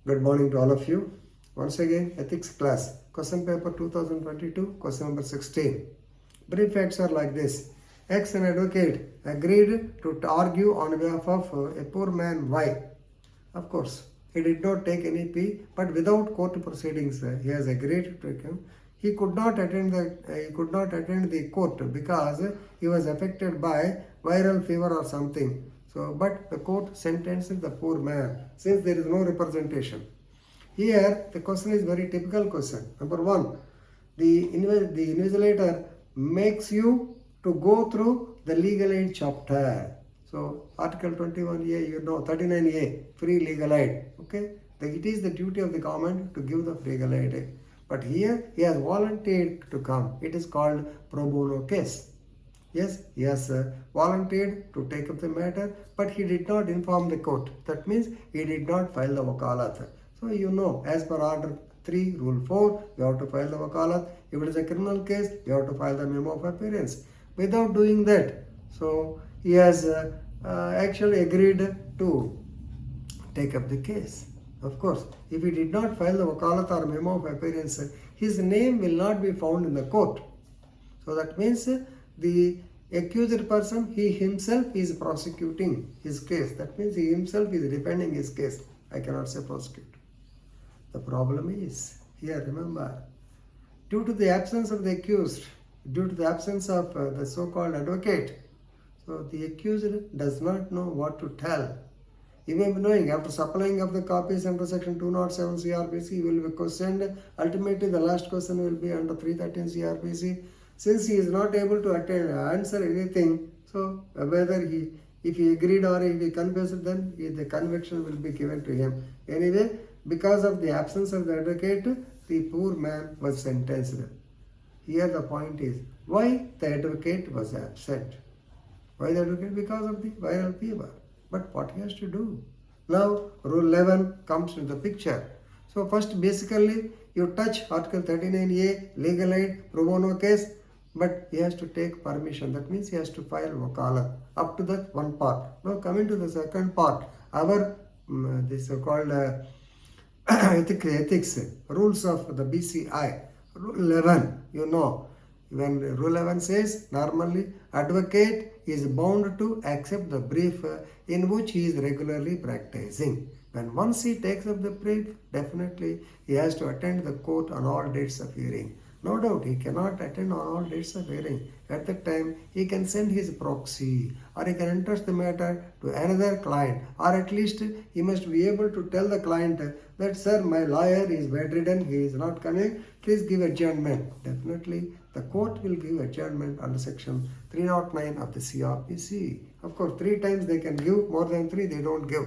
Good morning to all of you. Once again, ethics class. Question paper 2022, question number 16. Brief facts are like this. X, an advocate, agreed to argue on behalf of a poor man Y. Of course, he did not take any fee, but without court proceedings, he has agreed to come. He could not attend the court because he was affected by viral fever or something. So, but the court sentenced the poor man since there is no representation. Here, the question is very typical question. Number one, the invigilator makes you to go through the legal aid chapter. So, Article 21A, 39A, free legal aid. Okay, it is the duty of the government to give the legal aid. But here, he has volunteered to come. It is called pro bono case. Yes, he has volunteered to take up the matter, but he did not inform the court. That means he did not file the wakalat. So as per order 3, rule 4, you have to file the wakalat. If it is a criminal case, you have to file the memo of appearance. Without doing that, so he has actually agreed to take up the case. Of course, if he did not file the wakalat or memo of appearance, his name will not be found in the court. So that means the accused person, he himself is prosecuting his case. That means he himself is defending his case. I cannot say prosecute. The problem is, here remember, due to the absence of the accused, due to the absence of the so-called advocate, so the accused does not know what to tell. Even knowing, after supplying of the copies under section 207 CRPC, he will be questioned. Ultimately, the last question will be under 313 CRPC. Since he is not able to answer anything, so whether if he agreed or if he confessed, then the conviction will be given to him. Anyway, because of the absence of the advocate, the poor man was sentenced. Here the point is, why the advocate was absent? Why the advocate? Because of the viral fever. But what he has to do? Now, Rule 11 comes into the picture. So first, basically, you touch Article 39A, legal aid, pro bono case, but he has to take permission. That means he has to file wakalat. Up to that one part. Now coming to the second part, our this so-called ethics, rules of the BCI. Rule 11, when Rule 11 says, normally advocate is bound to accept the brief in which he is regularly practicing. When once he takes up the brief, definitely he has to attend the court on all dates of hearing. No doubt he cannot attend on all dates of hearing. At that time, he can send his proxy or he can entrust the matter to another client, or at least he must be able to tell the client that, sir, my lawyer is bedridden, he is not coming, please give adjournment. Definitely, the court will give adjournment under section 309 of the CRPC. Of course, 3 times they can give, more than 3 they don't give.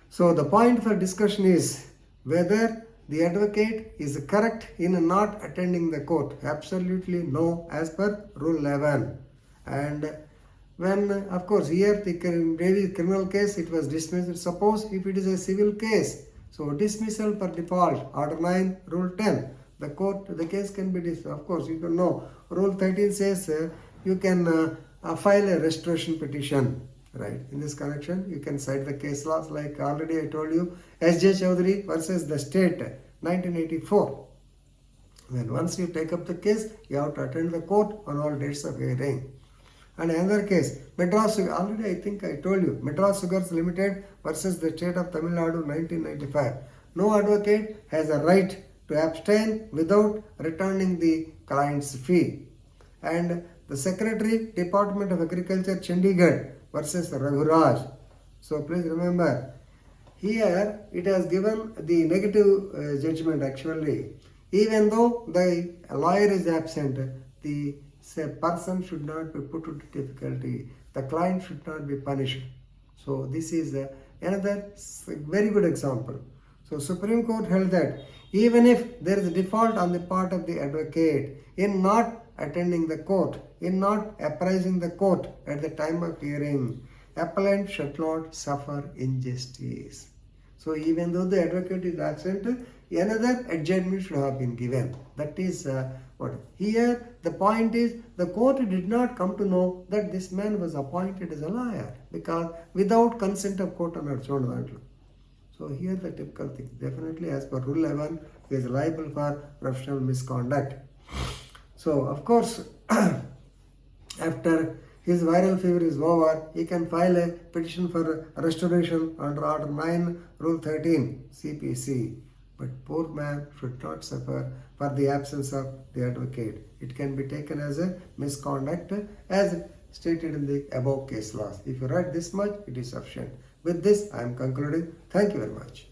So the point for discussion is whether the advocate is correct in not attending the court. Absolutely no, as per Rule 11. And when, of course, here the criminal case, it was dismissed. Suppose if it is a civil case, so dismissal per default, Order 9, Rule 10. The case can be dismissed. Of course, you can know. Rule 13 says you can file a restoration petition. Right. In this connection, you can cite the case laws like already I told you, S.J. Chowdhury versus the state, 1984. When once you take up the case, you have to attend the court on all dates of hearing. And another case, Madras, already I think I told you, Madras Sugars Limited versus the state of Tamil Nadu, 1995. No advocate has a right to abstain without returning the client's fee. And the Secretary, Department of Agriculture, Chandigarh versus Raghuraj. So please remember, here it has given the negative judgment actually. Even though the lawyer is absent, the person should not be put to difficulty. The client should not be punished. So this is another very good example. So Supreme Court held that even if there is a default on the part of the advocate in not attending the court, in not apprising the court at the time of hearing, appellant should not suffer injustice. So even though the advocate is absent, another adjournment should have been given. That is what. Here the point is, the court did not come to know that this man was appointed as a lawyer because without consent of court. So here the typical thing, definitely as per Rule 11, he is liable for professional misconduct. So of course, after his viral fever is over, he can file a petition for restoration under Order 9, Rule 13, CPC. But poor man should not suffer for the absence of the advocate. It can be taken as a misconduct as stated in the above case laws. If you write this much, it is sufficient. With this, I am concluding. Thank you very much.